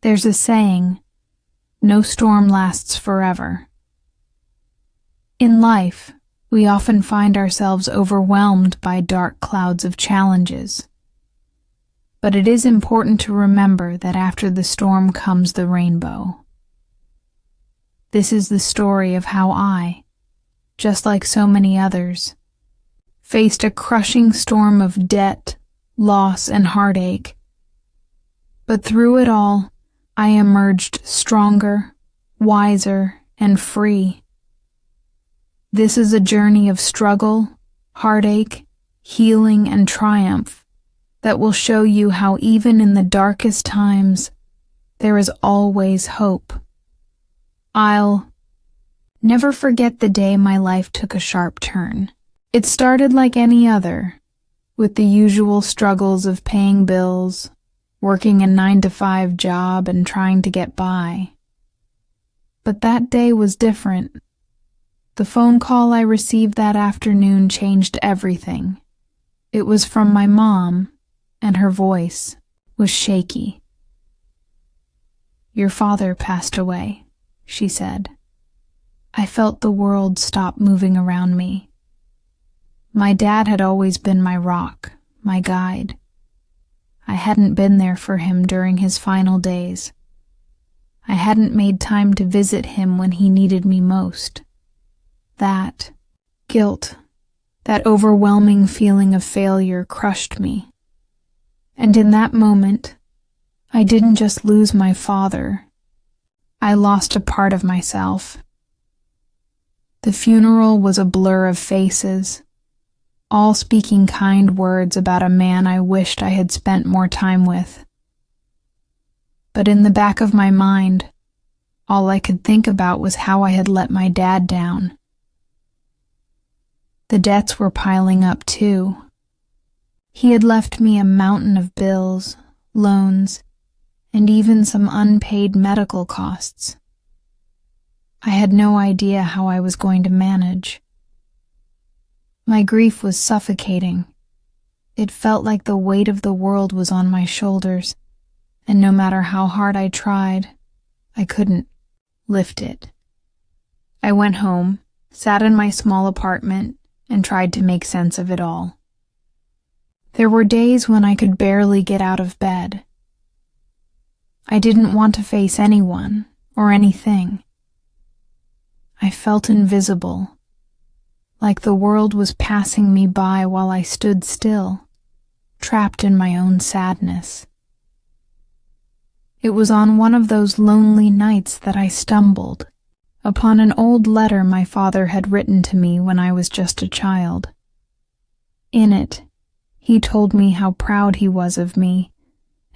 There's a saying, no storm lasts forever. In life, we often find ourselves overwhelmed by dark clouds of challenges. But it is important to remember that after the storm comes the rainbow. This is the story of how I, just like so many others, faced a crushing storm of debt, loss, and heartache. But through it all, I emerged stronger, wiser, and free. This is a journey of struggle, heartache, healing, and triumph that will show you how even in the darkest times, there is always hope. I'll never forget the day my life took a sharp turn. It started like any other, with the usual struggles of paying bills, working a 9-to-5 job, and trying to get by. But that day was different. The phone call I received that afternoon changed everything. It was from my mom, and her voice was shaky. "Your father passed away," she said. I felt the world stop moving around me. My dad had always been my rock, my guide. I hadn't been there for him during his final days. I hadn't made time to visit him when he needed me most. That guilt, that overwhelming feeling of failure crushed me. And in that moment, I didn't just lose my father. I lost a part of myself. The funeral was a blur of faces, all speaking kind words about a man I wished I had spent more time with. But in the back of my mind, all I could think about was how I had let my dad down. The debts were piling up too. He had left me a mountain of bills, loans, and even some unpaid medical costs. I had no idea how I was going to manage. My grief was suffocating. It felt like the weight of the world was on my shoulders, and no matter how hard I tried, I couldn't lift it. I went home, sat in my small apartment, and tried to make sense of it all. There were days when I could barely get out of bed. I didn't want to face anyone or anything. I felt invisible, like the world was passing me by while I stood still, trapped in my own sadness. It was on one of those lonely nights that I stumbled upon an old letter my father had written to me when I was just a child. In it, he told me how proud he was of me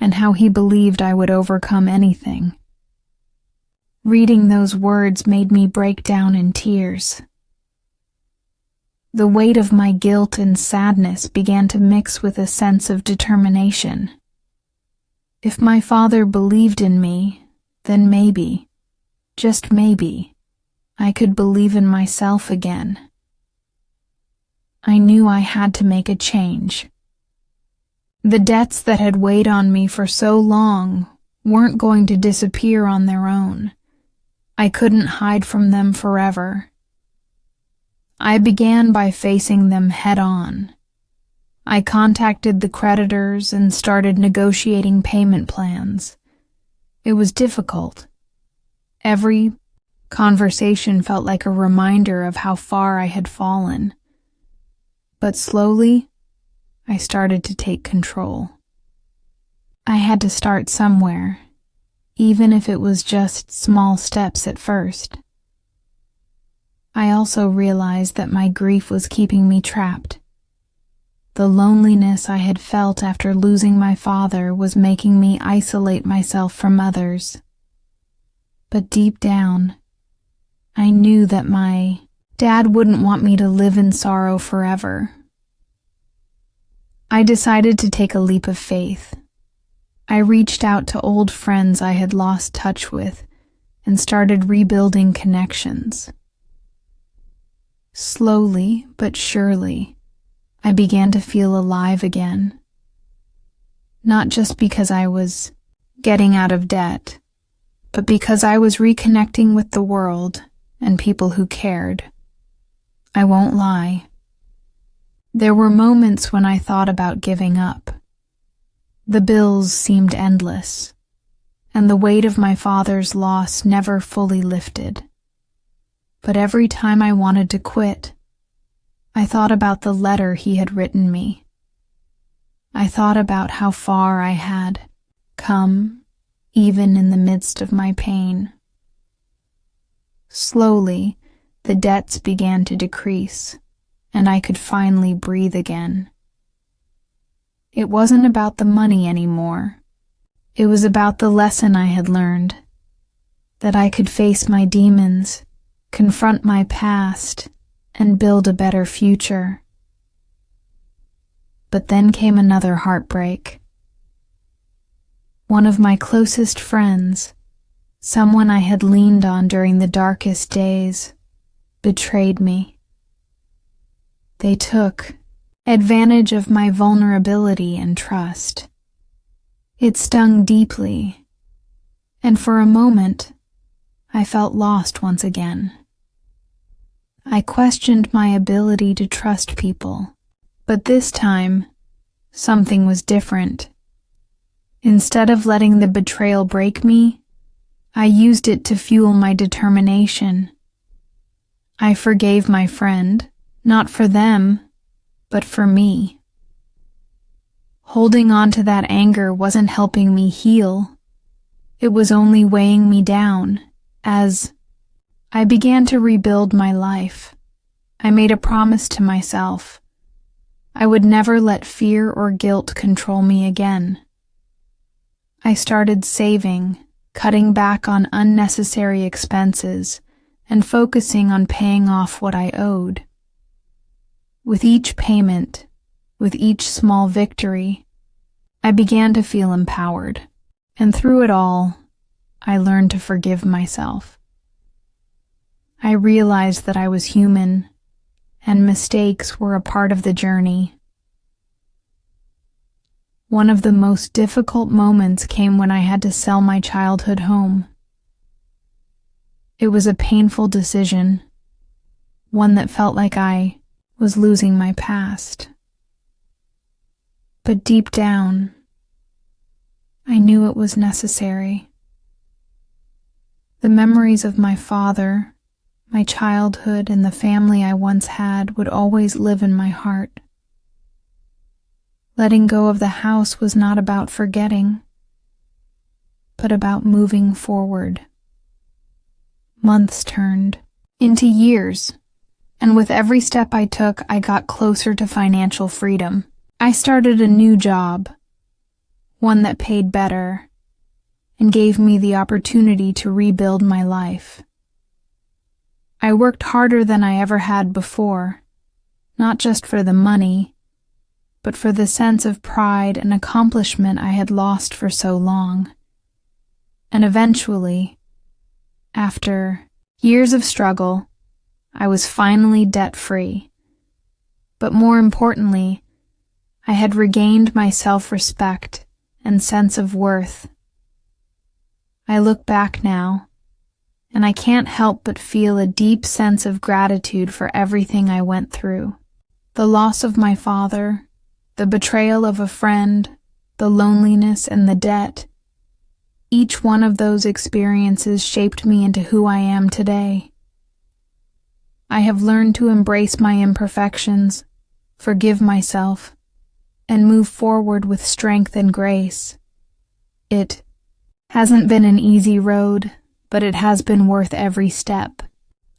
and how he believed I would overcome anything. Reading those words made me break down in tears. The weight of my guilt and sadness began to mix with a sense of determination. If my father believed in me, then maybe, just maybe, I could believe in myself again. I knew I had to make a change. The debts that had weighed on me for so long weren't going to disappear on their own. I couldn't hide from them forever. I began by facing them head-on. I contacted the creditors and started negotiating payment plans. It was difficult. Every conversation felt like a reminder of how far I had fallen. But slowly, I started to take control. I had to start somewhere, even if it was just small steps at first. I also realized that my grief was keeping me trapped. The loneliness I had felt after losing my father was making me isolate myself from others. But deep down, I knew that my dad wouldn't want me to live in sorrow forever. I decided to take a leap of faith. I reached out to old friends I had lost touch with and started rebuilding connections. Slowly but surely, I began to feel alive again. Not just because I was getting out of debt, but because I was reconnecting with the world and people who cared. I won't lie. There were moments when I thought about giving up. The bills seemed endless, and the weight of my father's loss never fully lifted. But every time I wanted to quit, I thought about the letter he had written me. I thought about how far I had come, even in the midst of my pain. Slowly, the debts began to decrease, and I could finally breathe again. It wasn't about the money anymore. It was about the lesson I had learned, that I could face my demons, confront my past, and build a better future. But then came another heartbreak. One of my closest friends, someone I had leaned on during the darkest days, betrayed me. They took advantage of my vulnerability and trust. It stung deeply, and for a moment, I felt lost once again. I questioned my ability to trust people, but this time, something was different. Instead of letting the betrayal break me, I used it to fuel my determination. I forgave my friend, not for them, but for me. Holding on to that anger wasn't helping me heal. It was only weighing me down. As I began to rebuild my life, I made a promise to myself. I would never let fear or guilt control me again. I started saving, cutting back on unnecessary expenses, and focusing on paying off what I owed. With each payment, with each small victory, I began to feel empowered, and through it all, I learned to forgive myself. I realized that I was human, and mistakes were a part of the journey. One of the most difficult moments came when I had to sell my childhood home. It was a painful decision, one that felt like I was losing my past. But deep down, I knew it was necessary. The memories of my father, my childhood, and the family I once had would always live in my heart. Letting go of the house was not about forgetting, but about moving forward. Months turned into years, and with every step I took, I got closer to financial freedom. I started a new job, one that paid better, and gave me the opportunity to rebuild my life. I worked harder than I ever had before, not just for the money, but for the sense of pride and accomplishment I had lost for so long. And eventually, after years of struggle, I was finally debt-free. But more importantly, I had regained my self-respect and sense of worth. I look back now, and I can't help but feel a deep sense of gratitude for everything I went through. The loss of my father, the betrayal of a friend, the loneliness and the debt. Each one of those experiences shaped me into who I am today. I have learned to embrace my imperfections, forgive myself, and move forward with strength and grace. It hasn't been an easy road, but it has been worth every step.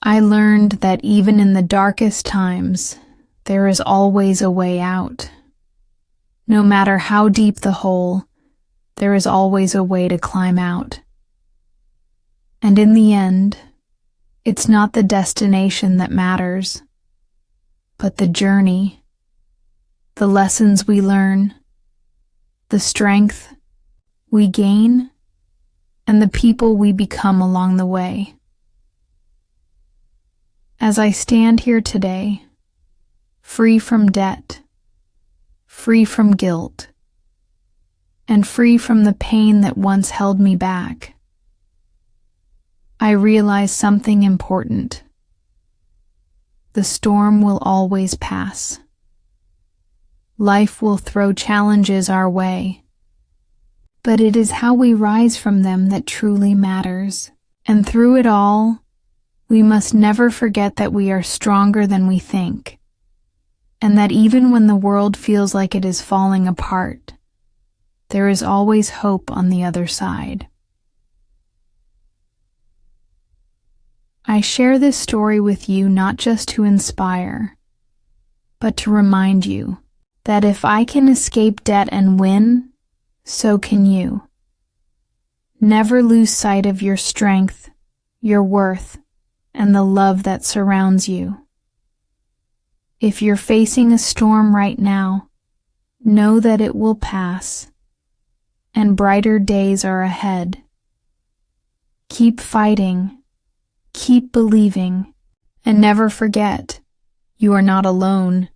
I learned that even in the darkest times, there is always a way out. No matter how deep the hole, there is always a way to climb out. And in the end, it's not the destination that matters, but the journey, the lessons we learn, the strength we gain, and the people we become along the way. As I stand here today, free from debt, free from guilt, and free from the pain that once held me back, I realized something important. The storm will always pass. Life will throw challenges our way, but it is how we rise from them that truly matters. And through it all, we must never forget that we are stronger than we think, and that even when the world feels like it is falling apart, there is always hope on the other side. I share this story with you not just to inspire, but to remind you that if I can escape debt and win, so can you. Never lose sight of your strength, your worth, and the love that surrounds you. If you're facing a storm right now, know that it will pass, and brighter days are ahead. Keep fighting. Keep believing, and never forget, you are not alone.